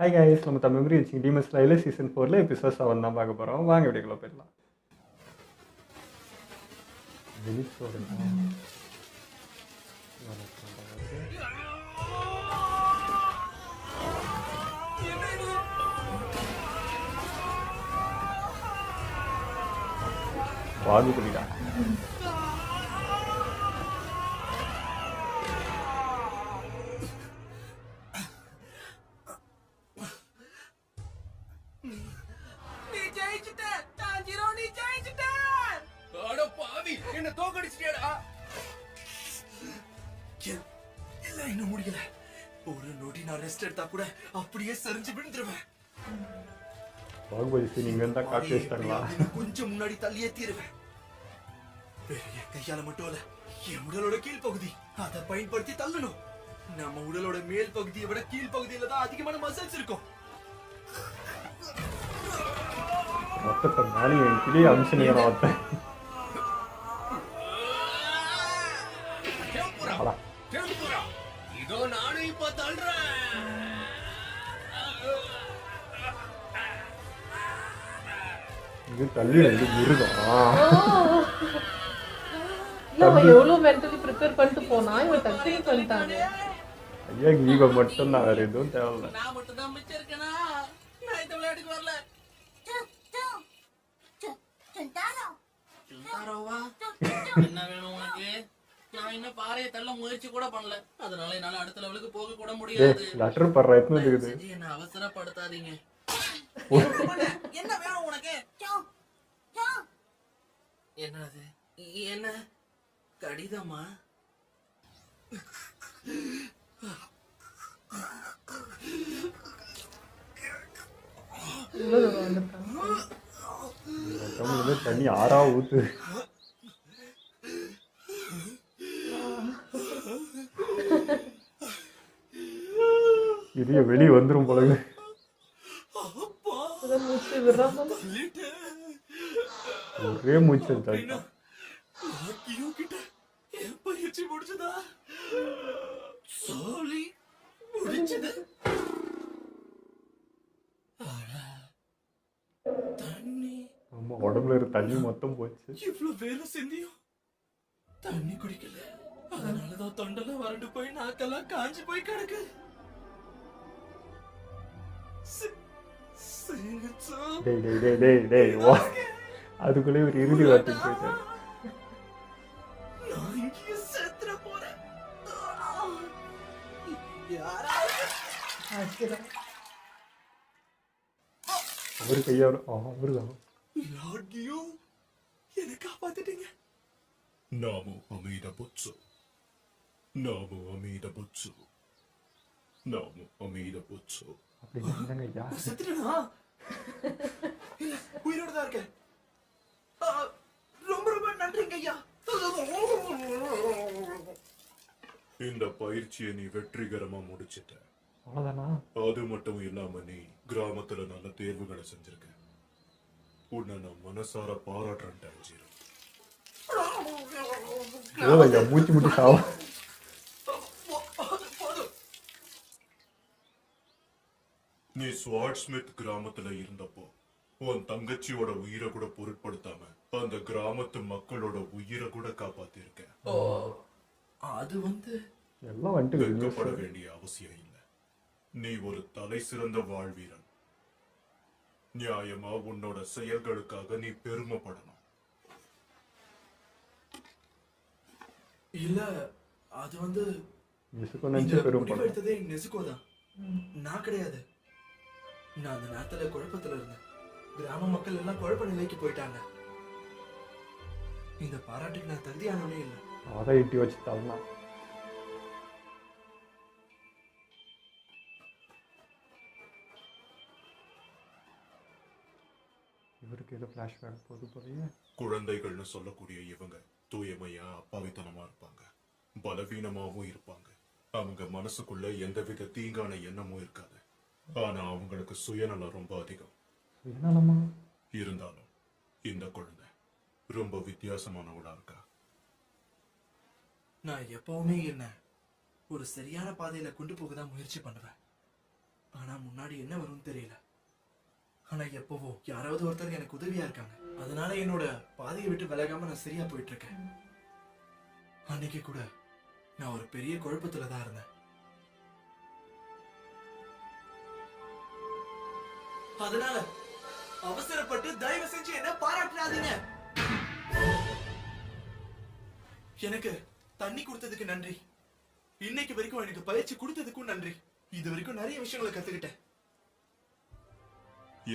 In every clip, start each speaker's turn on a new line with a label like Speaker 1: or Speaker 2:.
Speaker 1: Hi guys, நம்ம Tamil memory வச்சிங்க demon ஸ்லைல season 4ல episode 7 தான் பார்க்க போகிறோம். வாங்க வீடியோக்குள்ள போயிடலாம். பாகுபலிடா.
Speaker 2: அப்படியே சரிஞ்சு விழுந்துருவேன்.
Speaker 1: பாகுபலி நீங்க இருந்தா காட்டி வச்சிட்டாங்களா?
Speaker 2: கொஞ்சம் முன்னாடி தள்ளியே தீருவேன். பெரிய கையால மட்டும் இல்ல, என் உடலோட கீழ் பகுதி அதை பயன்படுத்தி தள்ளணும். நம்ம உடலோட மேல் பகுதியை விட கீழ் பகுதியில தான் அதிகமான மசில்ஸ் இருக்கும்.
Speaker 1: மொத்தத்தை மேலே என் கிளியே அம்சனிக்கிற வார்த்தை.
Speaker 2: இதோ நானும் இப்ப தள்ளுறேன்.
Speaker 1: இது தள்ளி வந்து மிருகம்.
Speaker 3: எவ்வளவு மென்டலி ப்ரிப்பேர் பண்ணிட்டு போனா இவன் டச்சிங் பண்ணிட்டாங்க.
Speaker 1: ஐயா ஈவ மட்டும் தான், வேற எதுவும் தேவையில்ல.
Speaker 2: நான் மட்டும் தான் மிச்சம் இருக்கேனா? நான் இந்த விளையாட்டுக்கு வரல. என்ன வேணும் உனக்கு? நான் இன்னும் பாறையை தள்ள முயற்சி கூட பண்ணல, அதனால என்னால அடுத்த லெவலுக்கு போக கூட முடியாது.
Speaker 1: லெட்டர் பண்ற எத்தனை இருக்குது?
Speaker 2: என்ன அவசரப்படுத்தாதீங்க. என்ன வேணும் உனக்கு? என்னது? என்ன கடிதமா?
Speaker 1: தண்ணி ஆறா ஊத்து. இது வெளியே வந்துரும் போல. ஒரே மூச்சு
Speaker 2: பயிற்சி முடிச்சதா? சொல்லி முடிச்சது. தண்ணி
Speaker 1: ஆமா, உடம்புல இருக்க தண்ணி மொத்தம் போச்சு.
Speaker 2: இவ்வளவு வேலை செஞ்சியும் தண்ணி குடிக்கல. அதனாலதான் தொண்டெல்லாம் வறண்டு போய் நாக்கெல்லாம் காஞ்சி போய் கிடக்கு.
Speaker 1: அதுக்குள்ளே ஒரு இறுதி வார்த்தை போயிட்டாரு. அவரு கையாரு அவருதான்.
Speaker 2: என்னை காப்பாத்திட்டீங்க. நாமோ அமீத புச்சு, நாமோ அமீத புச்சு, நாமோ அமீத புச்சு.
Speaker 1: அப்படி ஐயா
Speaker 2: செத்துட்டா? உயிரோட தான் இருக்கேன். ரொம்ப ரொம்ப நன்றிங்க ஐயா. இந்த பயிற்சியை நீ வெற்றிகரமா முடிச்சிட்ட.
Speaker 1: அவ்வளவுதானா?
Speaker 2: அது மட்டும் இல்லாம நீ கிராமத்துல நல்ல தேர்வுகளை செஞ்சிருக்க. உன்னை நான் மனசார பாராட்டுறேன்.
Speaker 1: மூச்சு முட்டி சாவ.
Speaker 2: நீ ஸ்வாட்ஸ்மித் கிராமத்துல இருந்தப்போ உன் தங்கச்சியோட உயிரை கூட பொருட்படுத்தாம அந்த கிராமத்து மக்களோட உயிரை கூட காப்பாத்திருக்க. அது
Speaker 1: எல்லாம் வந்துட்டு
Speaker 2: வெட்கப்பட வேண்டிய அவசியம் இல்லை. நீ ஒரு தலை சிறந்த வாழ்வீரன். நியாயமா உன்னோட செயல்களுக்காக நீ பெருமைப்படணும். இல்ல, அது முடிவெடுத்ததே நெசுக்கோதான், நான் கிடையாது. நான் அந்த நேரத்துல குழப்பத்துல இருந்தேன். கிராம மக்கள் எல்லாம் குழப்ப நிலைக்கு போயிட்டாங்க. இந்த பாராட்டுக்கு நான் தகுதியானவனே இல்லை.
Speaker 1: அதை இட்டி வச்சு தரலாம். இவருக்கு ஏதோ ஃபிளாஷ்பேக் போது போலயே.
Speaker 2: குழந்தைகள்னு சொல்லக்கூடிய இவங்க தூயமையா அப்பாவித்தனமா இருப்பாங்க, பலவீனமாவும் இருப்பாங்க. அவங்க மனசுக்குள்ள எந்தவித தீங்கான எண்ணமும் இருக்காது. ஆனா அவங்களுக்கு சுயநலம் ரொம்ப அதிகம். இருந்தாலும் இந்த குழந்தை ரொம்ப வித்தியாசமானவளா இருக்கா. நான் எப்பவுமே என்ன ஒரு சரியான பாதையில கொண்டு போக தான் முயற்சி பண்ணுவேன்.
Speaker 4: ஆனா முன்னாடி என்ன வரும்னு தெரியல. ஆனா எப்பவோ யாராவது ஒருத்தர் எனக்கு உதவியா இருக்காங்க. அதனால என்னோட பாதையை விட்டு விலகாம நான் சரியா போயிட்டு இருக்கேன். அன்னைக்கு கூட நான் ஒரு பெரிய குழப்பத்துல தான் இருந்தேன். அதனால அவசரப்பட்டு தயவு செஞ்சு என்ன பாராட்டாதீங்க. எனக்கு தண்ணி கொடுத்ததுக்கு நன்றி. இன்னைக்கு வரைக்கும் எனக்கு பயிற்சி கொடுத்ததுக்கும் நன்றி. இது வரைக்கும் நிறைய விஷயங்களை கத்துக்கிட்டேன்.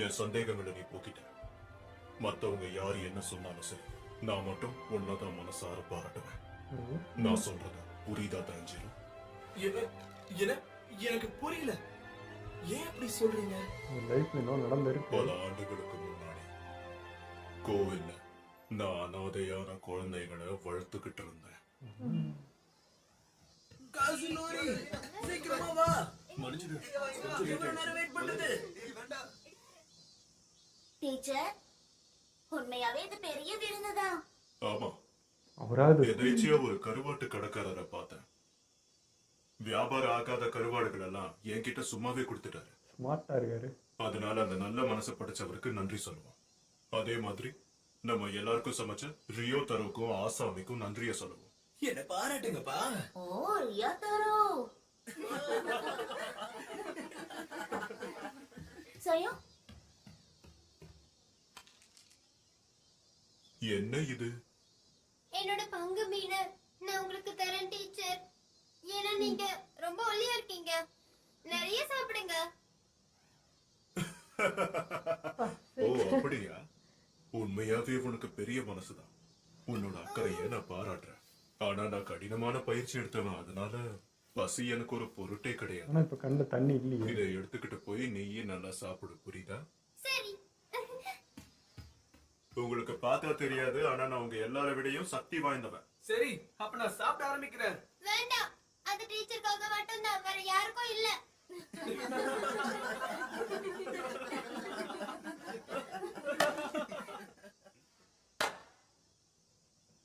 Speaker 2: என் சந்தேகங்களை நீ போக்கிட்ட. மத்தவங்க யாரு என்ன சொன்னாலும் சரி, நான் மட்டும் உன்னதான் மனசார பாராட்டுவேன். நான் சொல்றது புரியுதா தஞ்சிரும்?
Speaker 4: எனக்கு புரியல. ஏன் அப்படி சொல்றீங்க?
Speaker 1: லைஃப்ல இன்னும் நடந்திருக்கு.
Speaker 2: பல ஆண்டுகளுக்கு முன்னாடி கோவில்ல நான் அனாதையான குழந்தைகளை வளர்த்துக்கிட்டு இருந்தேன்.
Speaker 4: சீக்கிரமா வா.
Speaker 5: டீச்சர், உண்மையாவே இது பெரிய விருந்துதான்.
Speaker 2: ஆமா,
Speaker 1: அவராது
Speaker 2: எதேச்சியா ஒரு கருவாட்டு கடைக்காரரை பார்த்தேன். வியாபாரம் ஆகாத கருவாடுகள் எல்லாம் என்கிட்ட சும்மாவே கொடுத்துட்டாரு.
Speaker 1: ஸ்மார்ட்டா இருக்காரு.
Speaker 2: அதனால அந்த நல்ல மனசை படைச்சவருக்கு நன்றி சொல்லுவோம். அதே மாதிரி நம்ம எல்லாருக்கும் சமைச்ச ரியோ தரோக்கும் ஆசாமிக்கும் நன்றிய சொல்லுவோம்.
Speaker 4: என்ன பாராட்டுங்கப்பா.
Speaker 5: ஓ, ரியா தரோ. சயோ,
Speaker 2: என்ன இது?
Speaker 6: என்னோட பங்கு மீனை நான் உங்களுக்கு தரேன் டீச்சர். ஏன்னா நீங்க ரொம்ப ஒல்லியா இருக்கீங்க. நிறைய சாப்பிடுங்க.
Speaker 2: ஓ அப்படியா? உண்மையாவே உனக்கு பெரிய மனசுதான். உன்னோட அக்கறைய நான் பாராட்டுறேன். ஆனா நான் கடினமான பயிற்சி எடுத்தவன், அதனால பசி எனக்கு ஒரு பொருட்டே கிடையாது.
Speaker 1: ஆனா இப்ப கண்ணுல தண்ணி இல்லையே.
Speaker 2: இதை எடுத்துக்கிட்டு போய் நெய்யை நல்லா சாப்பிடு, புரியுதா?
Speaker 6: சரி.
Speaker 2: உங்களுக்கு பார்த்தா தெரியாது, ஆனா நான் உங்க எல்லார விடையும் சக்தி வாய்ந்தவன்.
Speaker 4: சரி, அப்ப நான் சாப்பிட ஆரம்பிக்கிறேன்.
Speaker 6: வேண்டாம், அது டீச்சருக்காக மட்டும்தான், வேற யாருக்கும் இல்ல.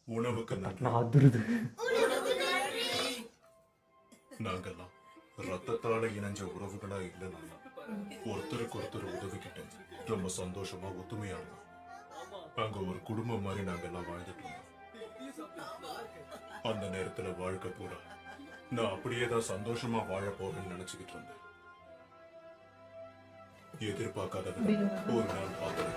Speaker 2: உணவுக்கு நன்றி.
Speaker 1: நான் அதிருது.
Speaker 6: உனக்கு நன்றி.
Speaker 2: நாங்கெல்லாம் ரத்தத்தால இணைஞ்ச உறவுகளா இல்லைன்னா ஒருத்தருக்கு ஒருத்தர் உதவிக்கிட்டு ரொம்ப சந்தோஷமா ஒத்துமையா இருந்தோம். அங்க ஒரு குடும்பம் மாதிரி நாங்கெல்லாம் வாழ்ந்துட்டு இருந்தோம். அந்த நேரத்துல வாழ்க்கை பூரா நான் அப்படியே தான் சந்தோஷமா வாழ போறேன்னு நினைச்சுக்கிட்டு இருந்தேன். எதிர்பார்க்காத விதம் ஒரு நாள் பார்த்தேன்.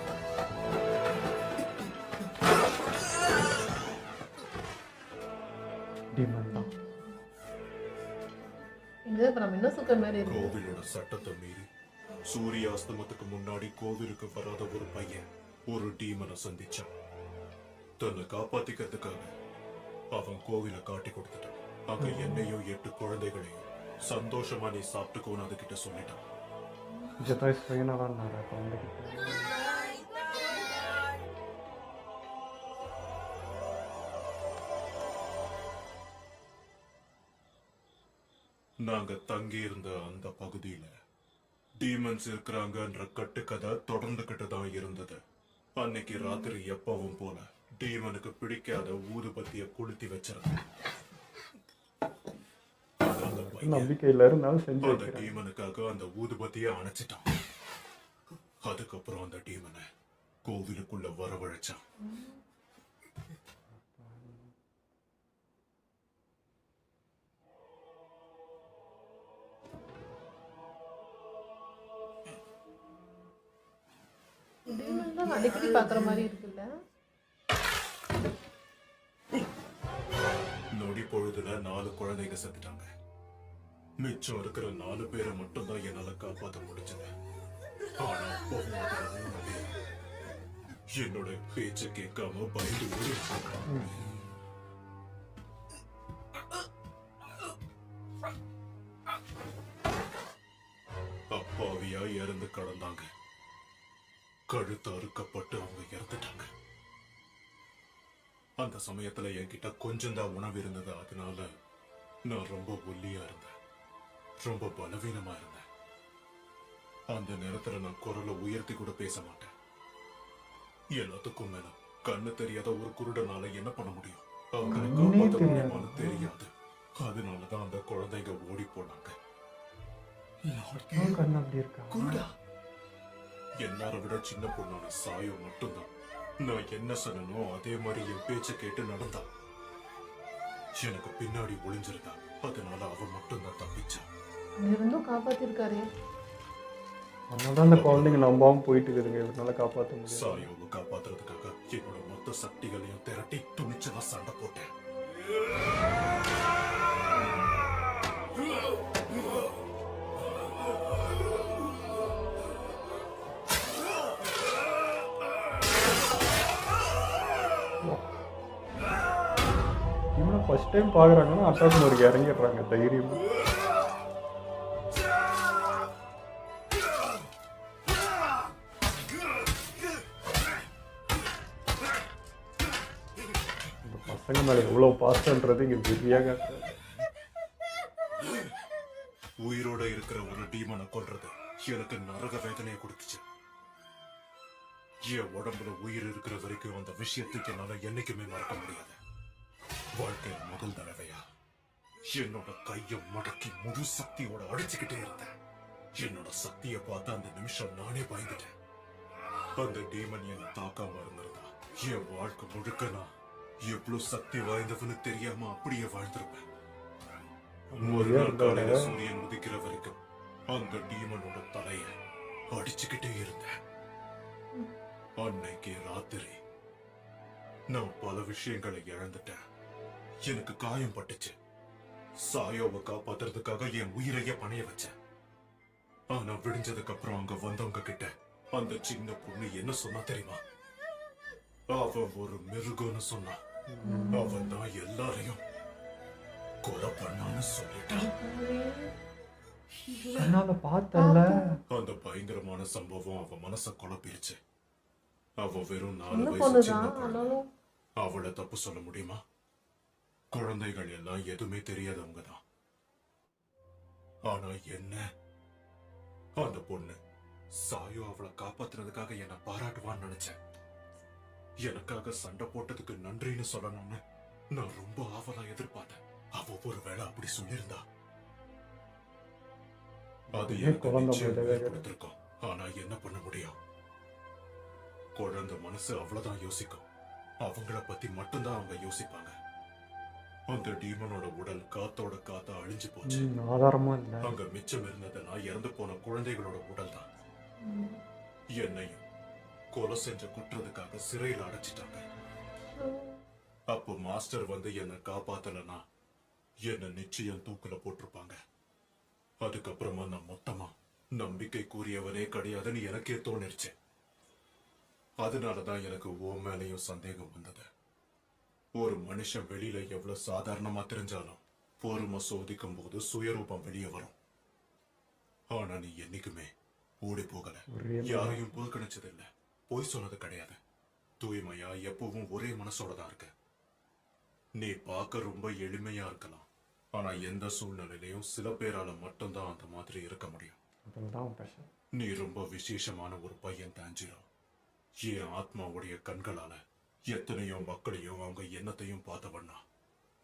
Speaker 1: டீமன் தான்.
Speaker 3: இங்க இப்ப நம்ம இன்னும் சுத்த மாதிரி இருக்கு.
Speaker 2: கோவிலோட சட்டத்தை மீறி சூரிய அஸ்தமத்துக்கு முன்னாடி கோவிலுக்கு வராத ஒரு பையன் ஒரு டீமனை சந்திச்சான். தன்னை காப்பாத்திக்கிறதுக்காக அவன் கோவிலை காட்டி கொடுத்துட்டான். அங்க என்னையும் 8 குழந்தைகளையும் சந்தோஷமா நீ சாப்பிட்டுக்கோன்னு அதுகிட்ட சொல்லிட்டான்.
Speaker 1: ஜெதாய் சுயநலன்னாரா குழந்தைகிட்ட.
Speaker 2: நாங்க தங்கி இருந்த அந்த பகுதியில டீமன்ஸ் இருக்கிறாங்கன்ற கட்டுக்கதை தொடர்ந்துகிட்டு தான் இருந்தது. அன்னைக்கு ராத்திரி எப்பவும் போல டீமனுக்கு பிடிக்காத ஊதுபத்திய கொளுத்தி வச்சிருந்தேன். அந்த பையன்
Speaker 1: நம்பிக்கையில இருந்தாலும் செஞ்சு
Speaker 2: அந்த
Speaker 1: வைக்கிறேன்.
Speaker 2: டீமனுக்காக அந்த ஊதுபத்திய அணைச்சிட்டான். அதுக்கப்புறம் அந்த டீமனை கோவிலுக்குள்ள வரவழைச்சான்.
Speaker 3: இதெல்லாம் அடிக்கடி பாக்குற மாதிரி இருக்குல்ல.
Speaker 2: நொடி பொழுதுல 4 குழந்தைங்க செத்துட்டாங்க. மிச்சம் இருக்கிற 4 பேரை மட்டும் தான் என்னால காப்பாற்ற முடிஞ்சது. ஆனா அப்பவும் அதுல 3 பேர் என்னோட பேச்ச கேட்காம பயந்து ஓடிட்டாங்க. அப்பாவியா இறந்து கடந்தாங்க. கழுத்து அறுக்கப்பட்டு அவங்க இறந்துட்டாங்க. அந்த சமயத்துல என்கிட்ட கொஞ்சம் தான் உணவு இருந்தது. அதனால நான் ரொம்ப ஒல்லியா இருந்தேன், ரொம்ப பலவீனமா இருந்தேன். அந்த நேரத்துல நான் குரலை உயர்த்தி கூட பேச மாட்டேன். எல்லாத்துக்கும் மேல கண்ணு தெரியாத ஒரு குருடனால என்ன பண்ண முடியும்? அவங்களை காப்பாற்ற முடியுமான்னு தெரியாது. அதனாலதான் அந்த குழந்தைங்க ஓடி போனாங்க.
Speaker 4: லார்ட்
Speaker 1: அவன் கண்ணு அப்படி இருக்கா?
Speaker 4: குருடா.
Speaker 2: எல்லாரை விட சின்ன பொண்ணான சாயோ மட்டும்தான் நான் என்ன சொன்னனோ அதே மாதிரி என் பேச்சை கேட்டு நடந்தா. எனக்கு பின்னாடி ஒளிஞ்சிருந்தா, அதனால அவன் மட்டும்தான் தப்பிச்சான்.
Speaker 3: இருந்தும் காப்பாத்திருக்காரே.
Speaker 1: அதனால அந்த குழந்தைங்க நம்பாம போயிட்டு இருக்குதுங்க. இவனால காப்பாற்ற முடியும்.
Speaker 2: சாயோவை காப்பாத்துறதுக்காக என்னோட மொத்த சக்திகளையும் திரட்டி துணிச்சலா சண்டை போட்டேன்.
Speaker 1: இவனை ஃபர்ஸ்ட் டைம் பார்க்குறாங்கன்னா அட்டாக் மோருக்கு இறங்கிடுறாங்க தைரியமா. இந்த பசங்க மேலே எவ்வளோ பாசன்றது இங்கே பிஸியாக காட்டுறது.
Speaker 2: உயிரோட இருக்கிற ஒரு டீமனை கொல்றது எனக்கு நரக வேதனையை கொடுத்துச்சு. என் உடம்புல உயிர் இருக்கிற வரைக்கும் அந்த விஷயத்துக்கு என்னால என்னைக்குமே மறக்க முடியாது. வாழ்க்கையில முதல் தடவையா என்னோட கையை மடக்கி முழு சக்தியோட அடிச்சுக்கிட்டே இருந்தேன். என்னோட சக்தியை பார்த்து அந்த நிமிஷம் நானே பயந்துட்டேன். அந்த டீமன் என்னை தாக்காம இருந்திருந்தா என் வாழ்க்கை முழுக்க நான் எவ்வளவு சக்தி வாய்ந்தவனு தெரியாம அப்படியே வாழ்ந்திருப்பேன். ஒரு நாள் காலையில சூரியன் உதிக்கிற வரைக்கும் அந்த டீமனோட தலைய அடிச்சுக்கிட்டே இருந்தேன். அன்னைக்கு ராத்திரி நான் பல விஷயங்களை இழந்துட்டேன். எனக்கு காயம் பட்டுச்சு. சாயோவை காப்பாத்துறதுக்காக என் உயிரையே பணைய வச்சேன். ஆனா விடிஞ்சதுக்கு அப்புறம் அங்க வந்தவங்க கிட்ட அந்த சின்ன பொண்ணு என்ன சொன்னா தெரியுமா? அவன் ஒரு மிருகம்னு சொன்னான். அவன் தான் எல்லாரையும் கொலை பண்ணான்னு சொல்லிட்டான்.
Speaker 1: அதனால பார்த்தல
Speaker 2: அந்த பயங்கரமான சம்பவம் அவன் மனச குழப்பிருச்சு. அவ வெறும் 4
Speaker 3: சின்ன
Speaker 2: வயசு
Speaker 3: பொண்ணுதான்.
Speaker 2: சின்ன பொண்ணு.
Speaker 3: ஆனாலும்
Speaker 2: அவளை தப்பு சொல்ல முடியுமா? குழந்தைகள் எல்லாம் எதுவுமே தெரியாதவங்க தான். ஆனா என்ன, அந்த பொண்ணு சாயோ அவளை காப்பாத்துறதுக்காக என்ன பாராட்டுவான்னு நினைச்சேன். எனக்காக சண்டை போட்டதுக்கு நன்றின்னு சொல்லணும்னு நான் ரொம்ப ஆவலா எதிர்பார்த்தேன். அவ ஒருவேளை அப்படி சொல்லியிருந்தா அது எனக்கு
Speaker 1: குழந்தை
Speaker 2: நிச்சயம்
Speaker 1: போலவே
Speaker 2: ஏற்படுத்திருக்கும். ஆனா என்ன பண்ண முடியும்? குழந்தை மனசு அவ்வளவுதான் யோசிக்கும். அவங்கள பத்தி மட்டும்தான் அவங்க யோசிப்பாங்க. அந்த டீமனோட உடல் காத்தோட காத்தா அழிஞ்சு போச்சு.
Speaker 1: ஆதாரமா இல்லை.
Speaker 2: அங்க மிச்சம் இருந்ததெல்லாம் இறந்து போன குழந்தைகளோட உடல் தான். என்னையும் கொலை செஞ்ச குற்றத்துக்காக சிறையில் அடைச்சிட்டாங்க. அப்போ மாஸ்டர் வந்து என்னை காப்பாத்தலனா என்ன நிச்சயம் தூக்குல போட்டிருப்பாங்க. அதுக்கப்புறமா நான் மொத்தமா நம்பிக்கை கூறியவனே கிடையாதுன்னு எனக்கே தோணிருச்சு. அதனாலதான் எனக்கு ஓ மேலையும் சந்தேகம் வந்தது. ஒரு மனுஷன் வெளியில எவ்வளவு சாதாரணமா தெரிஞ்சாலும் பொறுமை சோதிக்கும் போது சுயரூபம் வெளியே வரும். ஆனா நீ என்னைக்குமே ஓடி போகல, யாரையும் புறக்கணிச்சது இல்ல, பொய் சொன்னது கிடையாது. தூய்மையா எப்பவும் ஒரே மனசோட தான் இருக்க. நீ பார்க்க ரொம்ப எளிமையா இருக்கலாம், ஆனா எந்த சூழ்நிலையிலையும் சில பேரால மட்டும்தான் அந்த மாதிரி இருக்க முடியும்.
Speaker 1: அதுதான் பிரச்சனை.
Speaker 2: நீ ரொம்ப விசேஷமான ஒரு பையன் தாஞ்சிரோ. என் ஆத்மாவுடைய கண்களால எத்தனையோ மக்களையும் அவங்க எண்ணத்தையும் பார்த்தவண்ணா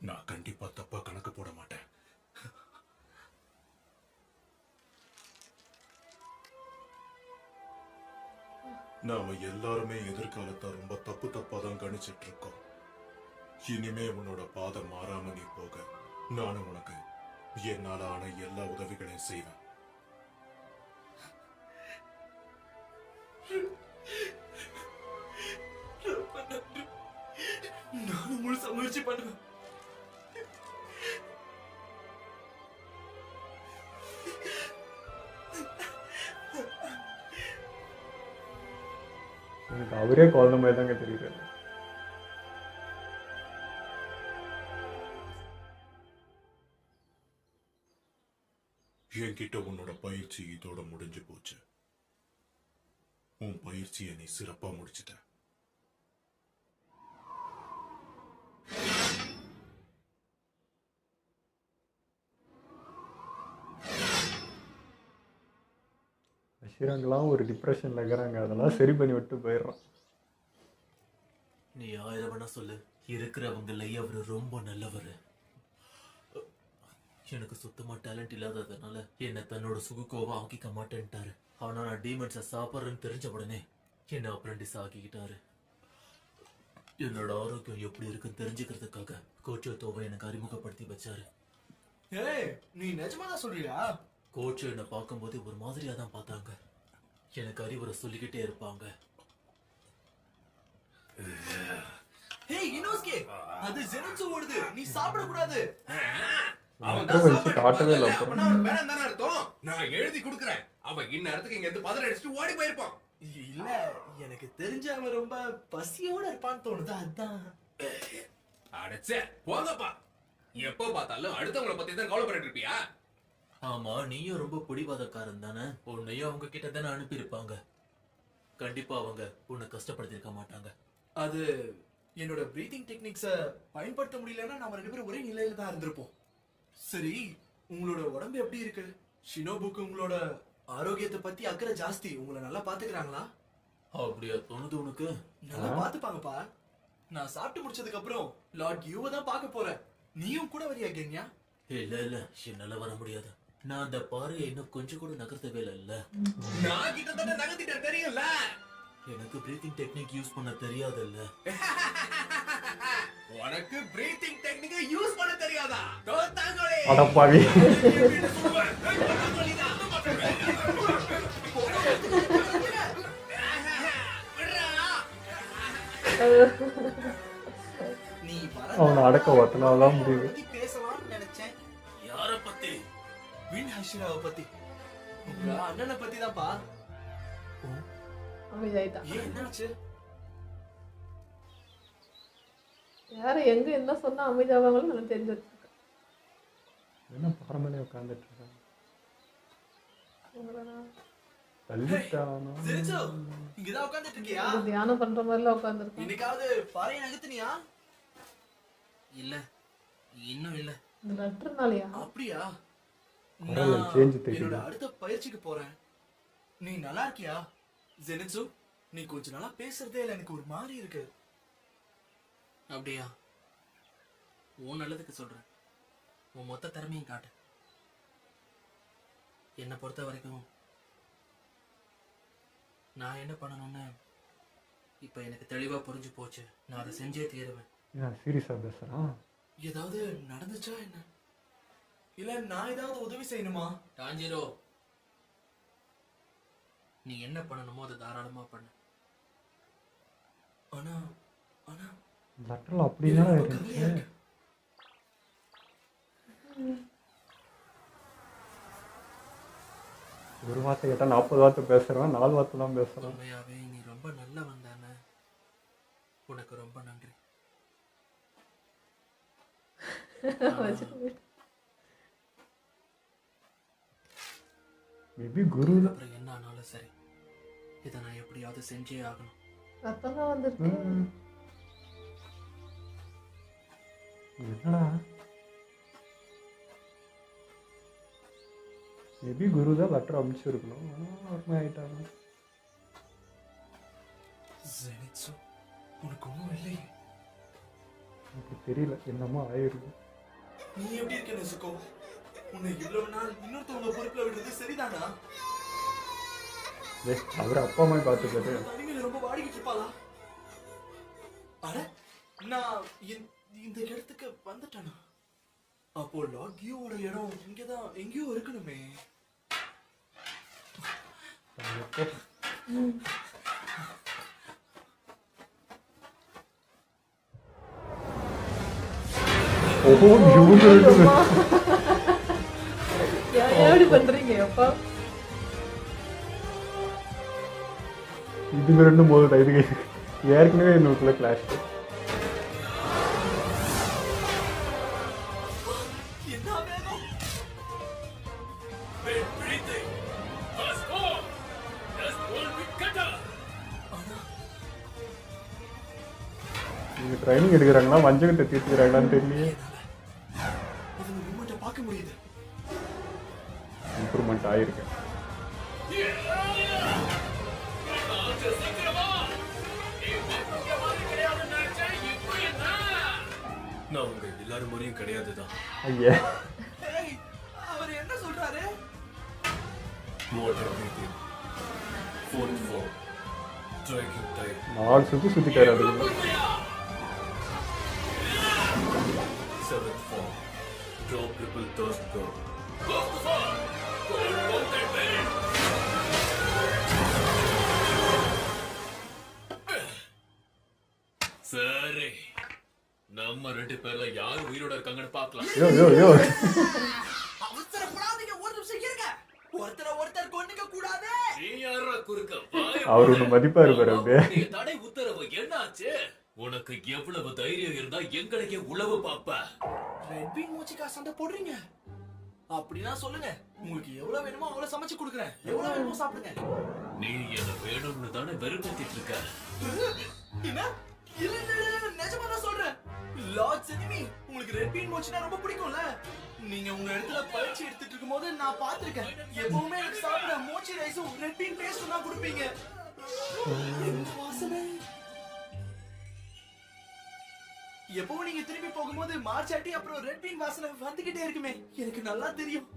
Speaker 2: நான் கண்டிப்பா தப்பா கணக்கு போட மாட்டேன். நாம எல்லாருமே எதிர்காலத்தை ரொம்ப தப்பு தப்பா தான் கணிச்சிட்டு இருக்கோம். இனிமே உன்னோட பாதை மாறாம நீ போக நானும் உனக்கு என்னால ஆன எல்லா உதவிகளையும் செய்வேன்.
Speaker 4: நானும் முழுசா முயற்சி பண்ணுவேன்.
Speaker 1: எனக்கு அவரே குழந்தை மாதிரி தாங்க தெரியுது.
Speaker 2: என்கிட்ட உன்னோட பயிற்சி இதோட முடிஞ்சு போச்சு. உன் பயிற்சியை நீ சிறப்பா முடிச்சிட்ட.
Speaker 1: பஷீரங்கெல்லாம் ஒரு டிப்ரெஷனில் இருக்கிறாங்க. அதெல்லாம் சரி பண்ணி விட்டு போயிடுறான்.
Speaker 7: நீ 1000 வேணா சொல்லு, இருக்கிறவங்களே அவரு ரொம்ப நல்லவர். எனக்கு சுத்தமா டேலண்ட் இல்லாததுனால என்னை தன்னோட சுகுக்கோவா ஆக்கிக்க மாட்டேன்ட்டாரு. ஆனா நான் டீமன்ஸை சாப்பிட்றேன்னு தெரிஞ்ச உடனே என்ன அப்ரெண்டிஸ் ஆக்கிக்கிட்டாரு. என்னோட ஆரோக்கியம் எப்படி இருக்குன்னு தெரிஞ்சுக்கிறதுக்காக கோச்சோ தோவை எனக்கு அறிமுகப்படுத்தி வச்சாரு.
Speaker 4: ஏய், நீ நிஜமா தான் சொல்றியா?
Speaker 7: கோச்சோ என்னை பார்க்கும்போது ஒரு மாதிரியா தான் பார்த்தாங்க. எனக்கு அறிவுரை சொல்லிக்கிட்டே இருப்பாங்க.
Speaker 4: ஹேய் இனோஸ்கே, அது ஜெனட்சு ஓடுது, நீ சாப்பிட கூடாது.
Speaker 2: அவன்
Speaker 1: லெட்டர் வச்சு காட்டவே இல்லை அப்புறம்.
Speaker 2: அப்பனா அவன் வேணாம் தானே அர்த்தம். நான் எழுதி கொடுக்குறேன். அவன் இந்நேரத்துக்கு இங்க இருந்து பதற அடிச்சுட்டு ஓடி போயிருப்பான்.
Speaker 4: இல்ல, எனக்கு தெரிஞ்ச அவன் ரொம்ப பசியோட இருப்பான்னு தோணுது, அதான்.
Speaker 2: அடச்சே போங்கப்பா. எப்போ பார்த்தாலும் அடுத்தவங்கள பத்தி தான் கவலைப்பட்டு இருப்பியா?
Speaker 7: ஆமா, நீயும் ரொம்ப பிடிவாதக்காரன் தானே. உன்னையும் அவங்க கிட்ட தானே அனுப்பியிருப்பாங்க. கண்டிப்பா அவங்க உன்னை கஷ்டப்படுத்திருக்க மாட்டாங்க.
Speaker 4: அது என்னோட பிரீதிங் டெக்னிக்ஸ பயன்படுத்த முடியலன்னா நம்ம 2 பேரும் ஒரே நிலையில தான் இருந்திருப்போம். சரி, உங்களோட உடம்பு எப்படி இருக்கு? ஷினோபுக்கு உங்களோட ஆரோக்கியத்தை பத்தி அக்கறை ஜாஸ்தி. உங்களை நல்லா பாத்துக்கிறாங்களா?
Speaker 7: அப்படியா தோணுது உனக்கு?
Speaker 4: நல்லா பாத்துப்பாங்கப்பா. நான் சாப்பிட்டு முடிச்சதுக்கு அப்புறம் லார்ட் யூவை தான் பார்க்க போறேன். நீயும் கூட வரியா கென்யா?
Speaker 7: இல்ல இல்ல, என்னால வர முடியாது. நான் அந்த பாறையை இன்னும் கொஞ்சம் கூட நகர்த்தவே இல்ல.
Speaker 2: நான் கிட்டத்தட்ட நகர்த்திட்டேன் தெரியும்ல.
Speaker 7: எனக்கு பிரீத்திங் டெக்னிக் யூஸ் பண்ண தெரியாதுல்ல.
Speaker 2: உனக்கு பிரீத்திங் டெக்னிக்கை யூஸ் பண்ண தெரியாதா? தோத்தாங்களே.
Speaker 1: அடப்பாவி.
Speaker 4: நீ
Speaker 1: அவனை அடக்க ஒத்தனால்தான் முடியுது.
Speaker 4: பத்தி பேசலாம்னு நினைச்சேன்.
Speaker 7: யார பத்தி?
Speaker 4: வின் ஹஷிராவை பத்தி. உங்க அண்ணனை பத்தி தான்ப்பா.
Speaker 3: அமைதியாயிட்டான்.
Speaker 4: ஏன் என்னாச்சு?
Speaker 3: யாரு எங்க என்ன சொன்னா அமைதியாவாங்களும் எனக்கு தெரிஞ்சு வச்சிருக்கேன்.
Speaker 1: என்ன பாரம்பரிய உட்காந்துட்டு இருக்காங்க.
Speaker 3: உங்களோட
Speaker 1: தள்ளிட்டானா?
Speaker 4: ஜெனிச்சோ, இங்கதான் உட்கார்ந்துட்டு இருக்கியா?
Speaker 3: ஒரு தியானம் பண்ற மாதிரிலாம் உட்காந்துருக்கேன்.
Speaker 4: இன்னைக்காவது பாறையை நகர்த்தினியா?
Speaker 7: இல்ல, இன்னும் இல்ல.
Speaker 3: இந்த லெட்டர்னாலயா?
Speaker 4: அப்படியா?
Speaker 1: பரவாயில்ல,
Speaker 4: நான்
Speaker 1: change தெரியுது.
Speaker 4: என்னோட அடுத்த பயிற்சிக்கு போறேன். நீ நல்லா இருக்கியா? ஜெனிட்சு, நீ கொஞ்ச நாளா பேசுறதே இல்ல, எனக்கு ஒரு மாதிரி இருக்கு.
Speaker 7: அப்படியா? உன் நல்லதுக்கு சொல்றேன். உன் மொத்த திறமையும் காட்டு. என்னை பொறுத்த வரைக்கும் நான் என்ன பண்ணணும்னு இப்ப எனக்கு தெளிவா புரிஞ்சு போச்சு. நான் அதை செஞ்சே தீருவேன்.
Speaker 1: ஏன் சீரியஸா பேசுறான்?
Speaker 4: ஏதாவது நடந்துச்சா என்ன? இல்ல நான் ஏதாவது உதவி செய்யணுமா?
Speaker 7: டாஞ்சிரோ, நீ என்ன பண்ணணுமோ அதை தாராளமா பண்ணு.
Speaker 4: ஆனா ஆனா
Speaker 1: லெட்டர்ல அப்படின்னா
Speaker 4: ரொம்ப
Speaker 1: இருந்துச்சு.
Speaker 4: கவலையா இருக்கு.
Speaker 1: ஒரு வார்த்தை கேட்டா 40 வார்த்தை பேசுறான், 4 வார்த்தை தான் பேசுறான்.
Speaker 7: உண்மையாவே நீ ரொம்ப நல்லவன் தானே. உனக்கு ரொம்ப நன்றி.
Speaker 3: வச்சுட்டு போயிட்டு.
Speaker 1: மேபி குரு தான்.
Speaker 7: அப்புறம் என்ன ஆனாலும் சரி, இதை நான் எப்படியாவது செஞ்சே ஆகணும்.
Speaker 3: ரத்தம் தான் வந்துருக்கு.
Speaker 1: என்னடா? மேபி குரு தான் லெட்டர் அனுப்பிச்சிருக்கணும். ஆனால் ஆயிட்டாங்க.
Speaker 4: ஜெனிட்சு, உனக்கு ஒன்றும் இல்லையே.
Speaker 1: எனக்கு தெரியல, என்னமோ ஆயிருக்கு.
Speaker 4: நீ எப்படி இருக்க நெசுக்கோ? உன்னை இவ்வளவு நாள் இன்னொருத்தவங்க பொறுப்புல விடுறது சரிதானா?
Speaker 1: அவர் அப்பா அம்மா பார்த்துக்காரு.
Speaker 4: தனிமையில ரொம்ப வாடிக்கிட்டு இருப்பாளா? அட, நான் இந்த இடத்துக்கு வந்துட்டேனா? அப்போ லார்ட் கியூவோட இடம் இங்கதான் எங்கேயோ இருக்கணுமே.
Speaker 1: ஓஹோ, இவங்க ரெண்டு பேரும்.
Speaker 3: ஏன் எப்படி பண்றீங்க அப்பா?
Speaker 1: இதுங்க ரெண்டும் போதுடா. இதுக்கு ஏற்கனவே இன்னொருக்குள்ள கிளாஷ்.
Speaker 4: என்ன வேணும்?
Speaker 1: நீங்க ட்ரைனிங் எடுக்கிறாங்களா, வஞ்சகத்தை தீர்த்துக்கிறாங்களான்னு தெரியலையே.
Speaker 4: அதுல மூமெண்ட்டை பார்க்க முடியுது.
Speaker 1: இம்ப்ரூவ்மெண்ட் ஆயிருக்கு.
Speaker 7: நான் உங்க எல்லாரும் முறையும் கிடையாதுதான்.
Speaker 1: ஐயா,
Speaker 4: ஏய்,
Speaker 7: Water breathing. Fourth form. Striking type.
Speaker 1: 4 சுத்தி சுத்திட்டாரு அதுக்கு.
Speaker 7: Seventh form. Draw triple thirst go. சரி, நம்ம 2 பேர்ல யார் உயிரோட இருக்காங்கன்னு பார்க்கலாம்.
Speaker 1: யோ
Speaker 4: அவசரப்படாதீங்க, ஒரு நிமிஷம் இருங்க. ஒருத்தர் கொன்னுக்க கூடாது.
Speaker 7: நீ யாரா குறுக்க? வாயை
Speaker 1: அவர் ஒண்ணு மதிப்பாரு பாரு அப்படியே.
Speaker 7: உன்னுடைய தடை உத்தரவு என்னாச்சு? உனக்கு எவ்வளவு தைரியம் இருந்தா எங்களுக்கே உளவு பாப்ப?
Speaker 4: ரெட்விங் மூச்சிக்கா சண்டை போடுறீங்க? அப்படின்னா சொல்லுங்க, உங்களுக்கு எவ்வளவு வேணுமோ அவ்வளவு சமைச்சு கொடுக்குறேன். எவ்வளவு வேணுமோ சாப்பிடுங்க.
Speaker 7: நீ என்ன வேணும்னு தானே வெறுப்பேத்திட்டு இருக்க.
Speaker 4: என்ன? இல்ல, நிஜமா தான் சொல்றேன். லார்ட் சினிமி, உங்களுக்கு ரெட்விங் மூச்சினா ரொம்ப பிடிக்கும்ல? நீங்க உங்க இடத்துல பயிற்சி எடுத்துட்டு இருக்கும்போது நான் பார்த்திருக்கேன். எப்பவுமே எனக்கு சாப்பிட மோச்சி ரைஸும் ரெட்விங் பேஸ்டும் தான் கொடுப்பீங்க. என்ன வாசனை! எப்பவும் நீங்க திரும்பி போகும்போது மார்ச்சாட்டி அப்புறம் ரெட்விங் வாசனை வந்துகிட்டே இருக்குமே, எனக்கு நல்லா தெரியும்.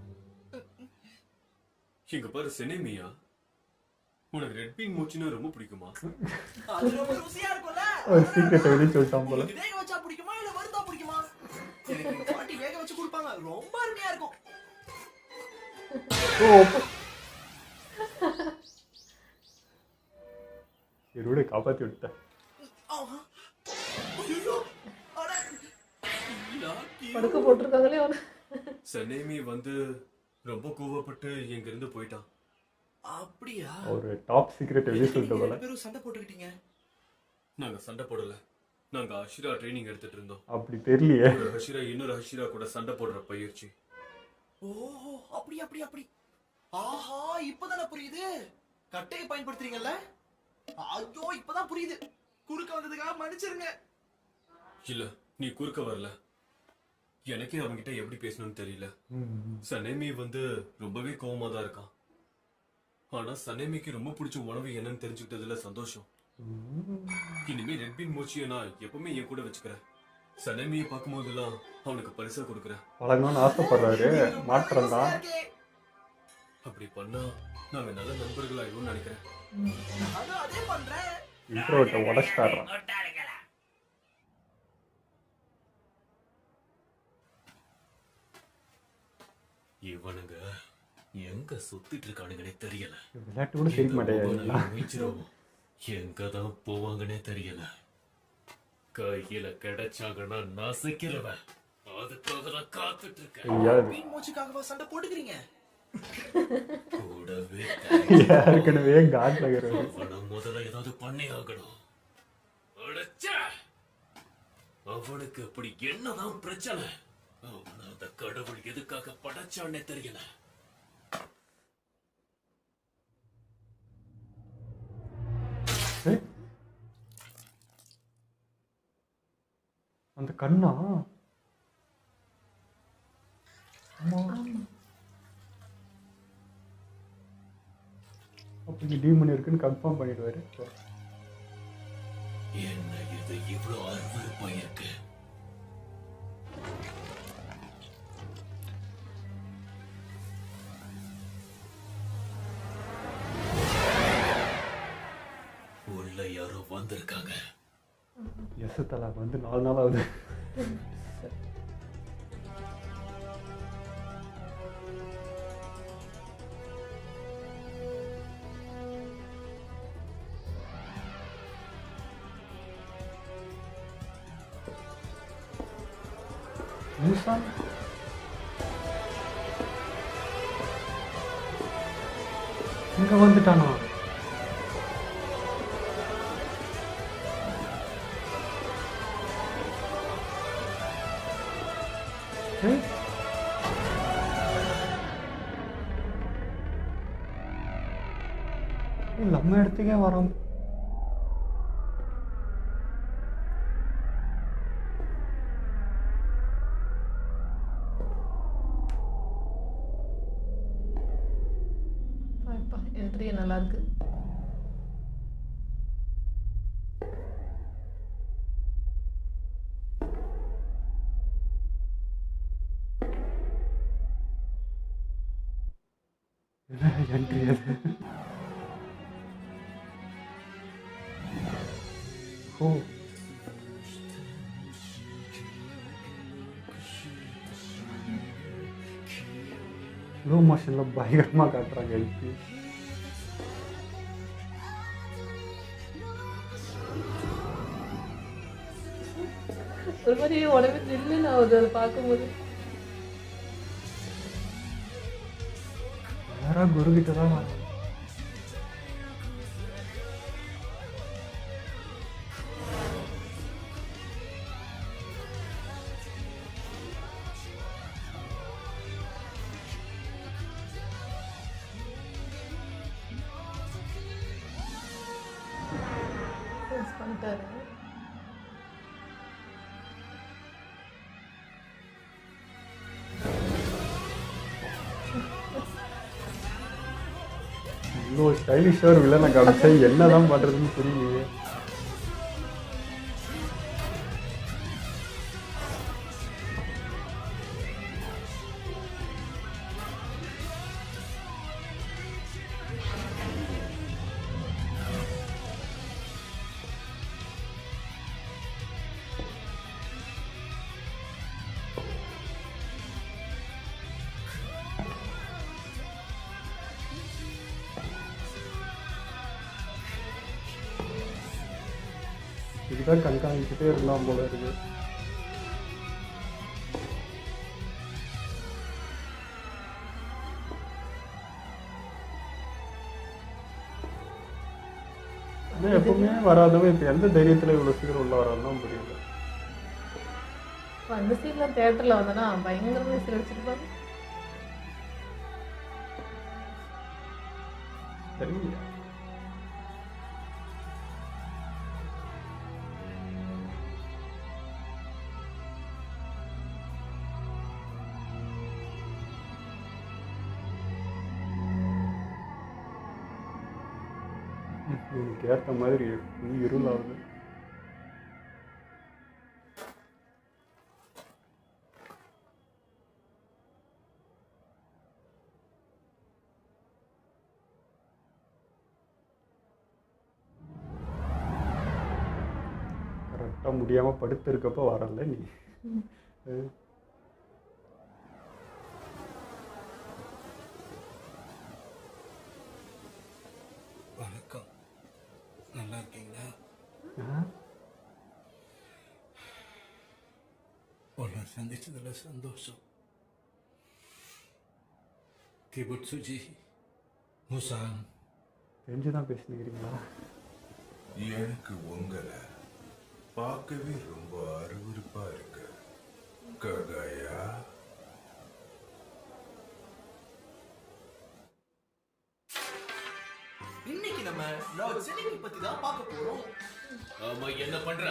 Speaker 7: இங்க பாரு செனேமியா, உனக்கு ரெட்விங் மூச்சுன்னா ரொம்ப பிடிக்குமா?
Speaker 4: அது ரொம்ப ருசியா இருக்கும்ல?
Speaker 1: ஒரு சீக்கிரத்தை வெளியே சொல்லிட்டான் போல.
Speaker 4: உங்களுக்கு வேக வச்சா பிடிக்குமா இல்ல வறுத்தா பிடிக்குமா? எனக்கு எங்க பாட்டி வேக வச்சு கொடுப்பாங்க, ரொம்ப அருமையா இருக்கும்.
Speaker 1: இருவிட காப்பாத்தி விட்ட.
Speaker 4: ஆஹா. ஐயோ. அட. லாக்கி.
Speaker 3: படுக்க போட்டிருக்காங்களே அவனை.
Speaker 7: செனேமி வந்து ரொம்ப கோவப்பட்டு எங்க இருந்து போயிட்டான்.
Speaker 4: அப்படியா?
Speaker 1: ஒரு டாப் சீக்ரெட் வெளியே சொல்லிட்ட போல.
Speaker 4: ரெண்டு பேரும் சண்டை போட்டுக்கிட்டீங்க.
Speaker 7: நாங்க சண்டை போடல, நாங்க ஹஷிரா ட்ரைனிங் எடுத்துட்டு இருந்தோம்.
Speaker 1: அப்படி தெரியலையே.
Speaker 7: ஒரு ஹஷிரா இன்னொரு ஹஷிரா கூட சண்டை போடுற பயிற்சி.
Speaker 4: ஓஹோ, அப்படி. ஆஹா, இப்பதானே புரியுது. கட்டையை பயன்படுத்துறீங்கல்ல? ஐயோ, இப்பதான் புரியுது. குறுக்க வந்ததுக்காக மன்னிச்சிருங்க.
Speaker 7: இல்ல, நீ குறுக்க வரல. எனக்கே அவன்கிட்ட எப்படி பேசணும்னு தெரியல. சனேமி வந்து ரொம்பவே கோவமா தான் இருக்கான். ஆனா சனேமிக்கு ரொம்ப பிடிச்ச உணவு என்னன்னு தெரிஞ்சுக்கிட்டதுல சந்தோஷம். இனிமே ரெட்விங் மூச்சியை நான் எப்பவுமே என் கூட வச்சுக்கிறேன். சனேமியை பார்க்கும் போதெல்லாம் அவனுக்கு பரிசா கொடுக்குறேன்.
Speaker 1: பழகணும்னு ஆசைப்படுறாரு, மாற்றம் தான்.
Speaker 7: அப்படி பண்ணா நாங்க நல்ல நண்பர்கள் ஆயிடும்னு நினைக்கிறேன்.
Speaker 4: நானும் அதே பண்றேன்.
Speaker 1: இன்ட்ரோட்ட உடச்சிட்டாரான்.
Speaker 7: இவனுங்க எங்க சுத்திட்டு இருக்கானுங்கன்னே தெரியல.
Speaker 1: விளையாட்டு கூட சிரிக்க மாட்டேன்.
Speaker 7: மீச்சிரும் எங்கதான் போவாங்கன்னே தெரியல. கையில கிடைச்சாங்கன்னா நசிக்கிறவன். அதுக்காக தான் காத்துட்டு இருக்கேன்.
Speaker 1: ஐயாது
Speaker 4: மீன் மூச்சுக்காகவா சண்டை போட்டுக்கிறீங்க?
Speaker 7: கூடவே
Speaker 1: ஏற்கனவே காட் நகரம்.
Speaker 7: அவனை முதல்ல ஏதாவது பண்ணி ஆகணும். அடச்சே! அவனுக்கு அப்படி என்னதான் பிரச்சனை? அவனை அந்த கடவுள் எதுக்காக படைச்சான்னே தெரியல.
Speaker 1: அந்த கண்ணா? ஆமா. அப்ப இங்க டீமன் இருக்குன்னு கன்ஃபார்ம் பண்ணிடுவாரு.
Speaker 7: என்ன இது இவ்வளவு அருவருப்பா இருக்கு? உள்ள யாரோ வந்திருக்காங்க.
Speaker 1: எசத்தலா வந்து 4 நாள் ஆகுது. மூசா இங்க வந்துட்டானா? நம்ம இடத்துக்கே வரோம்.
Speaker 3: என்ட்ரி நல்லா இருக்கு.
Speaker 1: என்ட்ரி அது. ஓ ஸ்லோ மோஷனில் பயங்கரமாக காட்டுறாங்க எல்பி.
Speaker 3: ஒரு மாதிரி உடம்பு ஜில்லுன்னு ஆகுது அதை பார்க்கும்போது.
Speaker 1: யாராவது குருகிட்ட தான்
Speaker 3: பண்ணிட்டாரு.
Speaker 1: இவ்வளோ ஸ்டைலிஷாக ஒரு வில்லனை காமிச்சா என்னதான் பண்ணுறதுன்னு புரியலையே. இதுதான் கண்காணிச்சுட்டே இருக்கலாம் போல இருக்கு. ஆனால் எப்பவுமே வராதவன் இப்போ எந்த தைரியத்தில் இவ்வளோ சீக்கிரம் உள்ள வராதுதான் புரியல.
Speaker 3: அந்த சீன்ல தியேட்டர்ல வந்தனா பயங்கரமா சிரிச்சிருப்பாங்க.
Speaker 1: தெரியல. எனக்கு ஏற்ற மாதிரி இருள் ஆகுது. கரெக்டாக முடியாமல் படுத்து இருக்கப்போ வரல நீ.
Speaker 8: வணக்கம், நல்லா இருக்கீங்களா? உன்னை சந்திச்சதுல சந்தோஷம். கிபுட்சுஜி முசான்,
Speaker 1: தெரிஞ்சுதான் பேசினுக்கிறீங்களா?
Speaker 2: எனக்கு உங்களை பார்க்கவே ரொம்ப அருவருப்பா இருக்கு ககாயா.
Speaker 4: இன்னைக்கு நம்ம லார்ட் செலிங்கி பத்தி தான் பார்க்க போறோம்.
Speaker 7: ஆமா, என்ன பண்ற?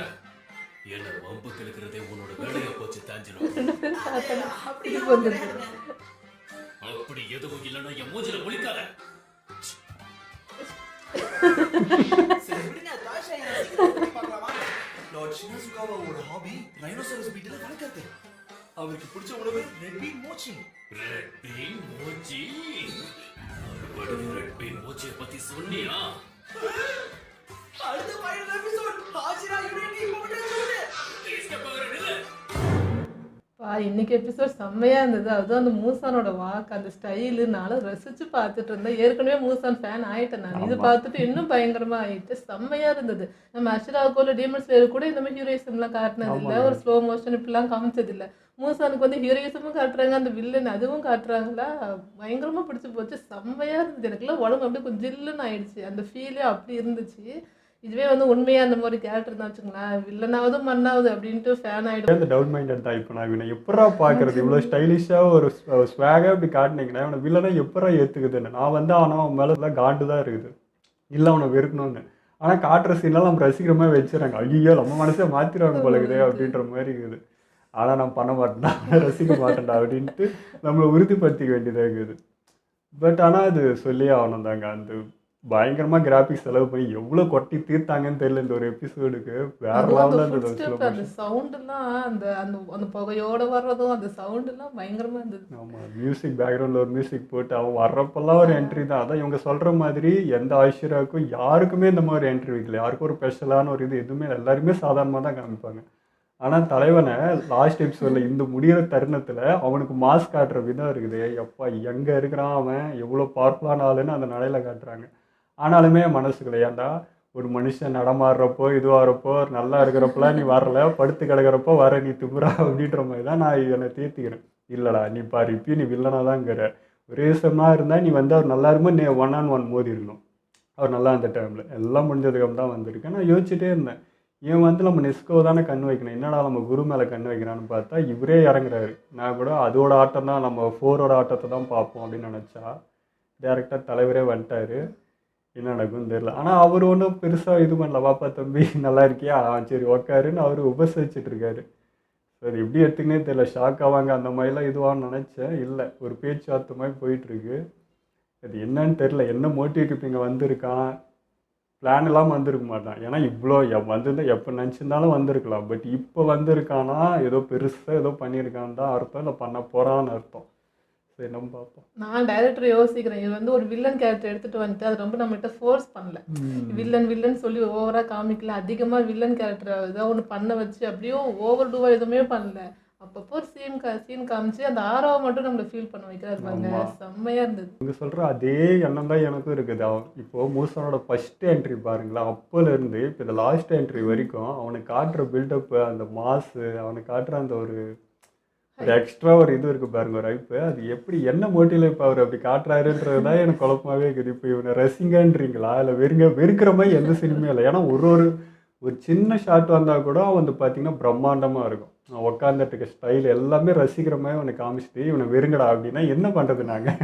Speaker 7: என்ன வம்பு கிழக்கிறதே உன்னோட வேலையை போச்சு தாஞ்சிரும்.
Speaker 3: அப்படி வந்துருக்கு.
Speaker 7: அப்படி எதுவும் இல்லைன்னா என் மூஞ்சில முழிக்காத.
Speaker 4: சரி விடுங்க, தாஷா என்ன பார்க்கலாமா? லார்ட் ஷினசுகாவாவோட ஹாபி ரைனோசரஸ் பீட்டில் வளர்க்கறது. அவருக்கு பிடிச்ச உணவு red bean mochi.
Speaker 7: Red bean mochi? மறுபடியும் ரெட் பீன் மோச்சியை பத்தி சொன்னியா?
Speaker 4: அடுத்த ஃபைனல் எபிசோட் ஹாஜிரா யூனிட்டி மோட்டர் சொல்லுது.
Speaker 3: இன்னைக்கு எபிசோட் செம்மையா இருந்தது. அதுவும் அந்த மூசானோட வாக்கு, அந்த ஸ்டைலு நானும் ரசிச்சு பார்த்துட்டு இருந்தேன். ஏற்கனவே மூசான் ஃபேன் ஆயிட்டேன் நான். இது பார்த்துட்டு இன்னும் பயங்கரமா ஆயிட்டு செம்மையா இருந்தது. நம்ம அஷ்ராகோல டீமன்ஸ் ஸ்லேயர் கூட இந்த மாதிரி ஹீரோயிசம்லாம் காட்டினது இல்லை, ஒரு ஸ்லோ மோஷன் இப்படிலாம் காமிச்சது இல்லை. மூசானுக்கு வந்து ஹீரோயிசமும் காட்டுறாங்க, அந்த வில்லன் அதுவும் காட்டுறாங்களா, பயங்கரமா பிடிச்சி போச்சு. செம்மையா இருந்தது. எனக்குலாம் உடம்பு அப்படியே கொஞ்சம் ஜில்லுன்னு ஆயிடுச்சு. அந்த ஃபீலே அப்படி இருந்துச்சு. இதுவே வந்து உண்மையா அந்த மாதிரி கேரக்டர் தான் வச்சுங்களேன், வில்லனாவது மண்ணாவது அப்படின்ட்டு ஃபேன் ஆயிடும்.
Speaker 1: அந்த டவுன் மைண்டட் தான். இப்போ நான் இவனை எப்படா பார்க்கறது, இவ்வளோ ஸ்டைலிஷாக ஒரு ஸ்வாகாக இப்படி காட்டினீங்கன்னா இவனை வில்லனா எப்படா ஏற்றுக்குதுன்னு நான் வந்து. ஆனால் அவன் மேலே தான் காண்டு தான் இருக்குது, இல்லை அவனை வெறுக்கணும்னு. ஆனால் காட்டுற சீன்லாம் நம்ம ரசிக்கிற மாதிரி வச்சுறாங்க. ஐயோ நம்ம மனசை மாற்றிடுவாங்க போலகுதே அப்படின்ற மாதிரி இருக்குது. ஆனால் நான் பண்ண மாட்டேன்டா, ரசிக்க மாட்டேன்டா அப்படின்ட்டு நம்மளை உறுதிப்படுத்திக்க வேண்டியதாக இருக்குது. பட் ஆனால் அது சொல்லியே ஆகணும் தாங்க. அந்த பயங்கரமா கிராபிக்ஸ் செலவு பண்ணி எவ்வளவு கொட்டி தீர்த்தாங்கன்னு தெரியல இந்த ஒரு எபிசோடுக்கு. வேற
Speaker 3: அதுவும் அந்த
Speaker 1: லெவல்ல இருந்தது
Speaker 3: ஃபுட்
Speaker 1: ஸ்லோ
Speaker 3: ஸ்டெப் அந்த
Speaker 1: மோஷன்.
Speaker 3: சவுண்ட் எல்லாம் அந்த அந்த அந்த புகையோட வர்றதும் அந்த சவுண்ட் எல்லாம் பயங்கரமா இருந்தது.
Speaker 1: ஆமா, மியூசிக் பேக்ரவுண்ட்ல ஒரு மியூசிக் போட்டு அவன் வர்றப்பெல்லாம் ஒரு என்ட்ரி தான். அதான் இவங்க சொல்ற மாதிரி எந்த ஐஸ்வர்யாவுக்கும் யாருக்குமே இந்த மாதிரி என்ட்ரி வைக்கல. யாருக்கும் ஒரு ஸ்பெஷலான ஒரு இது எதுவுமே இல்ல. எல்லாருமே சாதாரணமா தான் காமிப்பாங்க. ஆனா தலைவனை லாஸ்ட் எபிசோட்ல இந்த முடியிற தருணத்துல அவனுக்கு மாஸ் காட்டுற விதம் இருக்குது. எப்பா எங்க இருக்கிறான் அவன், எவ்வளவு பவர்ஃபுல்லான ஆளுன்னு அந்த நடையில காட்டுறாங்க. ஆனாலுமே மனசுக்குள்ள ஏன்டா ஒரு மனுஷன் நடமாடுறப்போ இதுவாகிறப்போ நல்லா இருக்கிறப்பெல்லாம் நீ வரல, படுத்து கிடக்கிறப்போ வர நீ திமுறா அப்படின்ற மாதிரி தான் நான் என்னை தேர்த்திக்கிறேன். இல்லடா நீ பாரு இப்பயும் நீ வில்லனா தான்ங்கிற. ஒரே சமமா இருந்தா நீ வந்து அவர் நல்லா இருக்கும்போது நீ 1-on-1 மோதி இருக்கணும். அவர் நல்லா அந்த டைம்ல எல்லாம் முடிஞ்சதுக்கு தான் வந்திருக்கேன். நான் யோசிச்சுட்டே இருந்தேன், இவன் வந்து நம்ம நெஸ்கோ தானே கண் வைக்கணும், என்னடா நம்ம குரு மேலே கண் வைக்கிறான்னு பார்த்தா இவரே இறங்குறாரு. நான் கூட அதோட ஆட்டம் தான் நம்ம 4ஓட ஆட்டத்தை தான் பார்ப்போம் அப்படின்னு நினச்சா டேரெக்டாக தலைவரே வந்துட்டாரு. என்ன நடக்கும்னு தெரியல. ஆனால் அவர் ஒன்றும் பெருசாக இது பண்ணல. பாப்பா தம்பி நல்லா இருக்கியா, சரி உக்காருன்னு அவர் உபசரிச்சுட்டு இருக்காரு. சரி எப்படி எடுத்துக்கினே தெரியல, ஷாக் ஆவாங்க அந்த மாதிரிலாம் இதுவான்னு நினச்சேன். இல்லை, ஒரு பேச்சுவார்த்தை மாதிரி போயிட்டுருக்கு. அது என்னன்னு தெரில, என்ன மோட்டிவேட் இப்போ இங்கே வந்திருக்கான், பிளான் இல்லாமல் வந்திருக்க மாட்டான். ஏன்னா இவ்வளோ வந்திருந்தா எப்போ நினச்சிருந்தாலும் வந்திருக்கலாம். பட் இப்போ வந்திருக்கானா ஏதோ பெருசாக ஏதோ பண்ணியிருக்கான்னு தான் அர்த்தம், இல்லை பண்ண போகிறான்னு அர்த்தம். சரி நம்ம பார்ப்போம்.
Speaker 3: நான் டைரக்டர் யோசிக்கிறேன், இது வந்து ஒரு வில்லன் கேரக்டர் எடுத்துட்டு வந்துட்டு அது ரொம்ப நம்மகிட்ட ஃபோர்ஸ் பண்ணல. வில்லன் சொல்லி ஓவரா காமிக்கல. அதிகமா வில்லன் கேரக்டர் ஏதாவது ஒன்று பண்ண வச்சு அப்படியும் ஓவர் டூவா எதுவுமே பண்ணல. அப்பப்போ ஒரு சீன் காமிச்சு அந்த ஆறாவை மட்டும் நம்மளை ஃபீல் பண்ண வைக்கிறாரு பாருங்க. செம்மையா இருந்தது.
Speaker 1: இவங்க சொல்ற அதே எண்ணம் தான் எனக்கும் இருக்குது. அவன் இப்போ மூசானோட ஃபர்ஸ்ட் என்ட்ரி பாருங்களேன், அப்போலேருந்து இப்போ இந்த லாஸ்ட் என்ட்ரி வரைக்கும் அவனுக்கு காட்டுற பில்டப்பு, அந்த மாசு, அவனுக்கு காட்டுற அந்த ஒரு எக்ஸ்ட்ரா ஒரு இது இருக்கு பாருங்க, ஒரு ஐப்பு. அது எப்படி என்ன மோட்டிவ்ல இப்போ அவர் அப்படி காட்டுறாருன்றது தான் எனக்கு குழப்பமாகவே இருக்குது. இப்போ இவனை ரசிங்கன்றீங்களா இல்லை வெறுக்கிற மாதிரி எந்த சினிமே இல்லை. ஏன்னா ஒரு சின்ன ஷாட் வந்தால் கூட அவன் வந்து பார்த்தீங்கன்னா பிரம்மாண்டமாக இருக்கும். அவன் உட்காந்துட்டுக்க ஸ்டைல் எல்லாமே ரசிக்கிற மாதிரி அவனை காமிச்சிட்டு இவனை வெறுங்கடா அப்படின்னா என்ன பண்ணுறது நாங்கள்?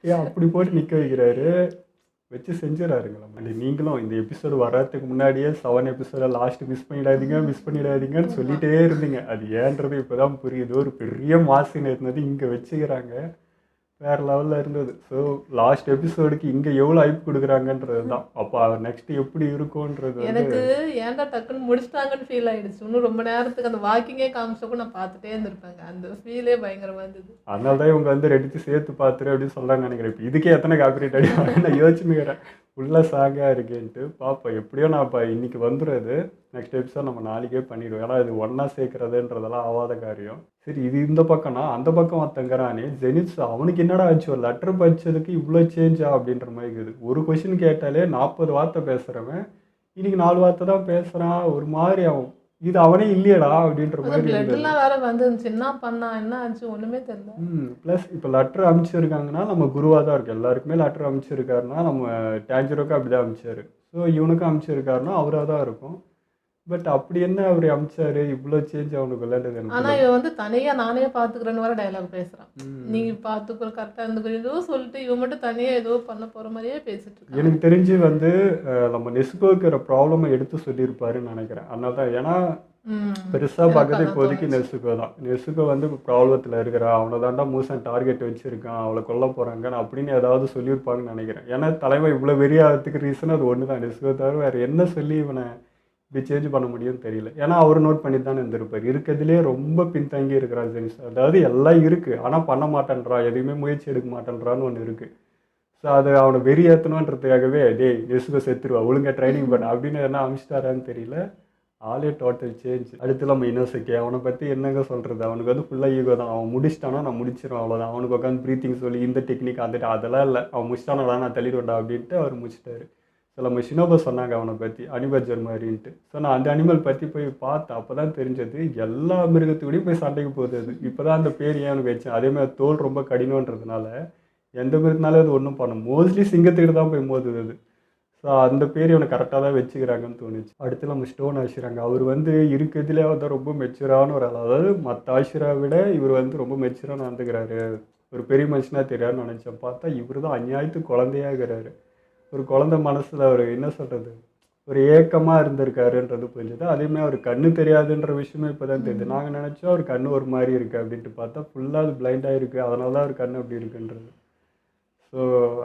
Speaker 1: ஏன் அப்படி போட்டு நிற்க வைக்கிறாரு, வச்சு செஞ்சிடறாருங்களா. அண்ட் நீங்களும் இந்த எபிசோடு வர்றதுக்கு முன்னாடியே 7 எபிசோட லாஸ்ட் மிஸ் பண்ணிடாதீங்கன்னு சொல்லிகிட்டே இருந்தீங்க. அது ஏன்றது இப்போ தான் புரியுது. ஒரு பெரிய மாசின் இருந்தது இங்கே வச்சுக்கிறாங்க, வேறு லெவலில் இருந்தது. ஸோ லாஸ்ட் எபிசோடுக்கு இங்கே எவ்வளோ ஹைப் கொடுக்குறாங்கன்றது தான். அப்போ நெக்ஸ்ட் எப்படி இருக்கும்ன்றது
Speaker 3: எனக்கு ஏன்டா டக்குன்னு முடிச்சிட்டாங்கன்னு ஃபீல் ஆயிடுச்சு. இன்னும் ரொம்ப நேரத்துக்கு அந்த வாக்கிங்கே காமிச்சப்போ நான் பார்த்துட்டே இருந்திருப்பேங்க. அந்த ஃபீலே பயங்கரமா இருந்தது.
Speaker 1: அதனால தான் இவங்க வந்து ரெடித்து சேர்த்து பார்த்துரு அப்படின்னு சொல்கிறாங்க நினைக்கிறேன். இப்போ இதுக்கே எத்தனை காப்பிரைட் அடிப்பாங்க நான் யோசிச்சுக்கிறேன். ஃபுல்லாக சாங்காக இருக்கேன்ட்டு பார்ப்போம். எப்படியோ நான் இப்போ இன்றைக்கி வந்துடுறது, நெக்ஸ்ட் எபிசோட் நம்ம நாளைக்கே பண்ணிவிடுவோம். ஏன்னா இது ஒன்றா சேர்க்குறதுன்றதெல்லாம் ஆகாத காரியம். சரி இது இந்த பக்கம்னா அந்த பக்கம் ஒருத்தங்கிறானே ஜெனிட்ஸ், அவனுக்கு என்னடா ஆச்சு, ஒரு லெட்டர் படித்ததுக்கு இவ்வளோ சேஞ்சா அப்படின்ற மாதிரி இருக்குது. ஒரு கொஷின் கேட்டாலே 40 வார்த்தை பேசுகிறவன் இன்னைக்கு 4 வார்த்தை தான் பேசுகிறான். ஒரு மாதிரி அவன் இது அவனே இல்லையடா அப்படின்ற மாதிரி
Speaker 3: பிளட்லாம் வேற வந்துருந்துச்சு. என்ன பண்ணா என்ன ஆச்சு ஒண்ணுமே தெரியல.
Speaker 1: ப்ளஸ் இப்போ லெட்டர் அனுப்பிச்சிருக்காங்கன்னா நம்ம குருவாக தான் இருக்கு. எல்லாருக்குமே லெட்டர் அனுப்பிச்சிருக்காருன்னா நம்ம டேஞ்சரோக்கு அப்படி தான் அனுப்பிச்சாரு. ஸோ இவனுக்கும் அனுப்பிச்சிருக்காருன்னா அவராக தான் இருக்கும். பட் அப்படி என்ன அவர் அமிச்சாரு இவ்வளோ சேஞ்ச் அவனுக்கு விளையாடுது.
Speaker 3: ஆனா இவன் வந்து தனியா நானே பாத்துக்கிறேன்னு வர டயலாக் பேசுறான். நீங்க பாத்துக்கிற கரெக்டா இருந்துக்கிற ஏதோ சொல்லிட்டு இவன் மட்டும் தனியா ஏதோ பண்ண போற மாதிரியே பேசிட்டு இருக்கான்.
Speaker 1: எனக்கு தெரிஞ்சு வந்து நம்ம நெசுகோக்கிற ப்ராப்ளமை எடுத்து சொல்லியிருப்பாருன்னு நினைக்கிறேன். அதனால தான், ஏன்னா பெருசாக பார்க்கறது இப்போதைக்கு நெசுகோ தான். நெசுகோ வந்து இப்போ ப்ராப்ளத்தில் இருக்கிறா, அவனை தாண்டா மூசன் டார்கெட் வச்சிருக்கான், அவளை கொல்ல போகிறாங்க அப்படின்னு ஏதாவது சொல்லியிருப்பாங்கன்னு நினைக்கிறேன். ஏன்னா தலைமை இவ்வளோ வெறியாகிறதுக்கு ரீசன் அது ஒன்று தான். நெசுகோ தவிர வேறு என்ன சொல்லி இவனை இப்படி சேஞ்ச் பண்ண முடியும்னு தெரியல. ஏன்னா அவர் நோட் பண்ணி தானே இருந்திருப்பார். இருக்கிறதுலே ரொம்ப பின்தங்கி இருக்கிறான் ஜெனிஸ். அதாவது எல்லாம் இருக்குது ஆனால் பண்ண மாட்டேன்றான், எதுவுமே முயற்சி எடுக்க மாட்டேன்றான்னு ஒன்று இருக்குது. ஸோ அதை அவனை வெறி ஏற்றணுன்றதுக்காகவே டேய் நெசுகோ செத்துருவா ஒழுங்காக ட்ரைனிங் பண்ண அப்படின்னு என்ன அமிச்சிட்டாரான்னு தெரியல. ஆளே டோட்டல் சேஞ்ச். அடுத்து நம்ம இன்னோசக்கி, அவனை பற்றி என்னங்க சொல்கிறது, அவனுக்கு வந்து ஃபுல்லாக ஈகோ தான். அவன் முடிச்சிட்டானா நான் முடிச்சிடும் அவ்வளோதான். அவனுக்கு உட்காந்து ப்ரீத்திங் சொல்லி இந்த டெக்னிக் அதெல்லாம் இல்லை. அவன் முடிச்சிட்டானா நான் தள்ளிடுவேண்டா அப்படின்ட்டு அவர் முடிச்சிட்டாரு. ஸோ நம்ம ஷினோபா சொன்னாங்க அவனை பற்றி அனிபர்ஜர் மாதிரின்ட்டு. ஸோ நான் அந்த அனிமல் பற்றி போய் பார்த்தேன். அப்போ தான் தெரிஞ்சது எல்லா மிருகத்துக்கூடையும் போய் சண்டைக்கு போகுது அது. இப்போ தான் அந்த பேர் ஏன் எனக்கு வச்சேன். அதேமாதிரி தோல் ரொம்ப கடினன்றதுனால எந்த மிருகத்தினாலும் அது ஒன்றும் பண்ணும். மோஸ்ட்லி சிங்கத்துக்கிட்ட தான் போய் மோதுது அது. ஸோ அந்த பேர் இவனை கரெக்டாக தான் வச்சுக்கிறாங்கன்னு தோணுச்சு. அடுத்து நம்ம ஸ்டோன் ஆஷிராங்க. அவர் வந்து இருக்கிறதுலே வந்து ரொம்ப மெச்சூரான ஒரு ஆள். அதாவது மற்ற ஆஷிரா விட இவர் வந்து ரொம்ப மெச்சூராக நடந்துக்கிறாரு, ஒரு பெரிய மனுஷனாக தெரியாதுன்னு நினச்சேன். பார்த்தா இவர் தான் அநியாயத்துக்கு குழந்தையாகிறாரு. ஒரு குழந்தை மனசில் அவர் என்ன சொல்கிறது, ஒரு ஏக்கமாக இருந்திருக்காருன்றது புரிஞ்சுது. அதேமாதிரி அவர் கண்ணு தெரியாதுன்ற விஷயமே இப்போ தான் தெரியுது. நாங்கள் நினச்சோம் அவர் கண்ணு ஒரு மாதிரி இருக்குது அப்படின்ட்டு பார்த்தா ஃபுல்லாக அது பிளைண்டாக இருக்குது, அதனால தான் அவர் கண்ணு அப்படி இருக்குன்றது. ஸோ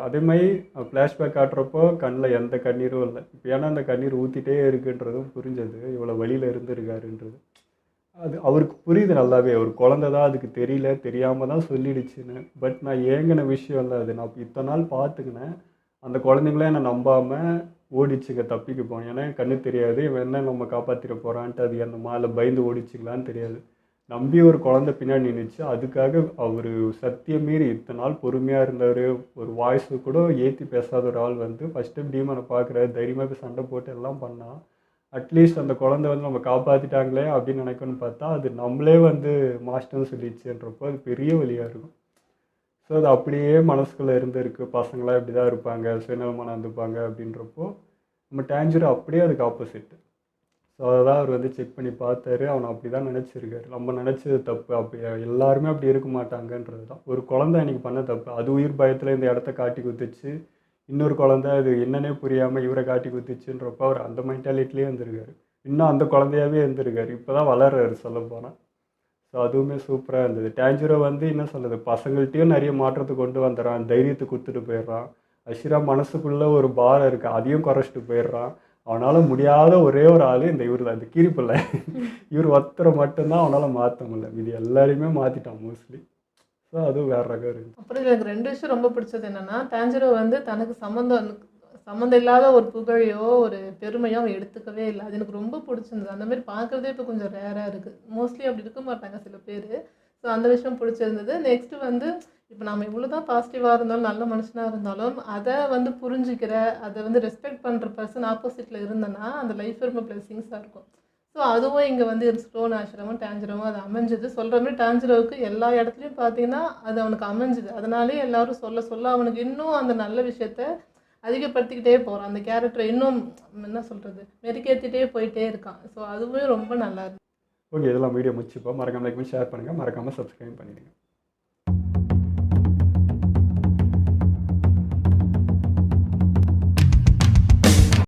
Speaker 1: அதே மாதிரி ஃப்ளாஷ்பேக் காட்டுறப்போ கண்ணில் எந்த கண்ணீரும் இல்லை. இப்போ ஏன்னா அந்த கண்ணீர் ஊற்றிட்டே இருக்குன்றதும் புரிஞ்சது, இவ்வளோ வழியில் இருந்திருக்காருன்றது. அது அவருக்கு புரியுது நல்லாவே, ஒரு குழந்தை தான், அதுக்கு தெரியல, தெரியாமல் தான் சொல்லிடுச்சுன்னு. பட் நான் ஏங்கின விஷயம் இல்லை அது. நான் இத்தனை நாள் பார்த்துக்கினேன், அந்த குழந்தைங்களே என்னை நம்பாமல் ஓடிச்சுங்க தப்பிக்க போனேன். ஏன்னா என் கண்ணு தெரியாது, இவன் என்ன நம்ம காப்பாற்றிட போகிறான்ட்டு அது என்னமா இல்லை பயந்து ஓடிச்சுங்களான்னு தெரியாது. நம்பி ஒரு குழந்தை பின்னாடி நின்றுச்சு. அதுக்காக அவர் சத்தியம் மீறி இத்தனை நாள் பொறுமையாக இருந்தார். ஒரு வாய்ஸு கூட ஏற்றி பேசாத ஒரு ஆள் வந்து ஃபஸ்ட் டைம் டீமனை பார்க்குற தைரியமாக போய் சண்டை போட்டு எல்லாம் பண்ணால் அட்லீஸ்ட் அந்த குழந்தை வந்து நம்ம காப்பாற்றிட்டாங்களே அப்படின்னு நினைக்கணும்னு பார்த்தா அது நம்மளே வந்து மாஸ்டர்னு சொல்லிடுச்சுன்றப்போ அது பெரிய வழியாக இருக்கும். ஸோ அது அப்படியே மனசுக்குள்ளே இருந்திருக்கு. பசங்களாம் இப்படி தான் இருப்பாங்க, சுயநலமாக இருந்துப்பாங்க அப்படின்றப்போ நம்ம டேஞ்சரோ அப்படியே அதுக்கு ஆப்போசிட்டு. ஸோ அதை தான் அவர் வந்து செக் பண்ணி பார்த்தாரு. அவனை அப்படி தான் நினச்சிருக்காரு. நம்ம நினச்சது தப்பு, அப்படி எல்லாருமே அப்படி இருக்க மாட்டாங்கன்றது தான். ஒரு குழந்தை அன்றைக்கி பண்ண தப்பு, அது உயிர் பயத்தில் இந்த இடத்த காட்டி குத்துச்சு. இன்னொரு குழந்தை அது என்னன்னே புரியாமல் இவரை காட்டி குத்துச்சுன்றப்போ அவர் அந்த மென்டாலிட்டிலே இருந்திருக்காரு. இன்னும் அந்த குழந்தையாகவே இருந்திருக்காரு. இப்போ தான் வளர்றாரு சொல்லப்போனால். ஸோ அதுவுமே சூப்பராக இருந்தது. டேஞ்சரோ வந்து என்ன சொல்கிறது, பசங்கள்கிட்டையும் நிறைய மாற்றத்தை கொண்டு வந்துடுறான், தைரியத்தை கொடுத்துட்டு போயிடுறான். அஷிரா மனசுக்குள்ளே ஒரு பாரம் இருக்குது, அதையும் குறைச்சிட்டு போயிடுறான். அவனால் முடியாத ஒரே ஒரு ஆள் இந்த இவர் தான், இந்த கீரிப்பிள்ளை. இவர் ஒருத்தரை மட்டும்தான் அவனால் மாற்ற முடியல, இது எல்லாரையுமே மாற்றிட்டான் மோஸ்ட்லி. ஸோ அதுவும் வேறு ரகம் இருக்குது.
Speaker 3: அப்புறம் எனக்கு 2 விஷயம் ரொம்ப பிடிச்சது என்னன்னா, டான்ஜரோ வந்து தனக்கு சம்மந்தம் இல்லாத ஒரு புகழையோ ஒரு பெருமையோ அவன் எடுத்துக்கவே இல்லை. அது எனக்கு ரொம்ப பிடிச்சிருந்தது. அந்த மாதிரி பார்க்குறதே இப்போ கொஞ்சம் ரேராக இருக்குது. மோஸ்ட்லி அப்படி இருக்க மாட்டாங்க சில பேர். ஸோ அந்த விஷயம் பிடிச்சிருந்தது. நெக்ஸ்ட்டு வந்து இப்போ நம்ம இவ்வளோ தான் பாசிட்டிவாக இருந்தாலும் நல்ல மனுஷனாக இருந்தாலும் அதை வந்து புரிஞ்சுக்கிற, அதை வந்து ரெஸ்பெக்ட் பண்ணுற பர்சன் ஆப்போசிட்டில் இருந்தேன்னா அந்த லைஃப் ரொம்ப பிளெஸிங்ஸாக இருக்கும். ஸோ அதுவும் இங்கே வந்து ஸ்டோன் ஆசிரமும் டான்ஜரோவும் அது அமைஞ்சது. சொல்கிற மாதிரி டான்ஜரோவுக்கு எல்லா இடத்துலையும் பார்த்தீங்கன்னா அது அவனுக்கு அமைஞ்சுது. அதனாலே எல்லாரும் சொல்ல சொல்ல அவனுக்கு இன்னும் அந்த நல்ல விஷயத்த அதிகப்படுத்திக்கிட்டே போகிறான். அந்த கேரக்டரை இன்னும் என்ன சொல்கிறது மெருகேற்றிட்டே போயிட்டே இருக்கான். ஸோ அதுவே ரொம்ப நல்லா இருக்கு.
Speaker 1: ஓகே, இதெல்லாம் வீடியோ முடிச்சுப்போம். மறக்காமல் லைக் பண்ணி ஷேர் பண்ணுங்கள், மறக்காமல் சப்ஸ்கிரைப் பண்ணிடுங்க.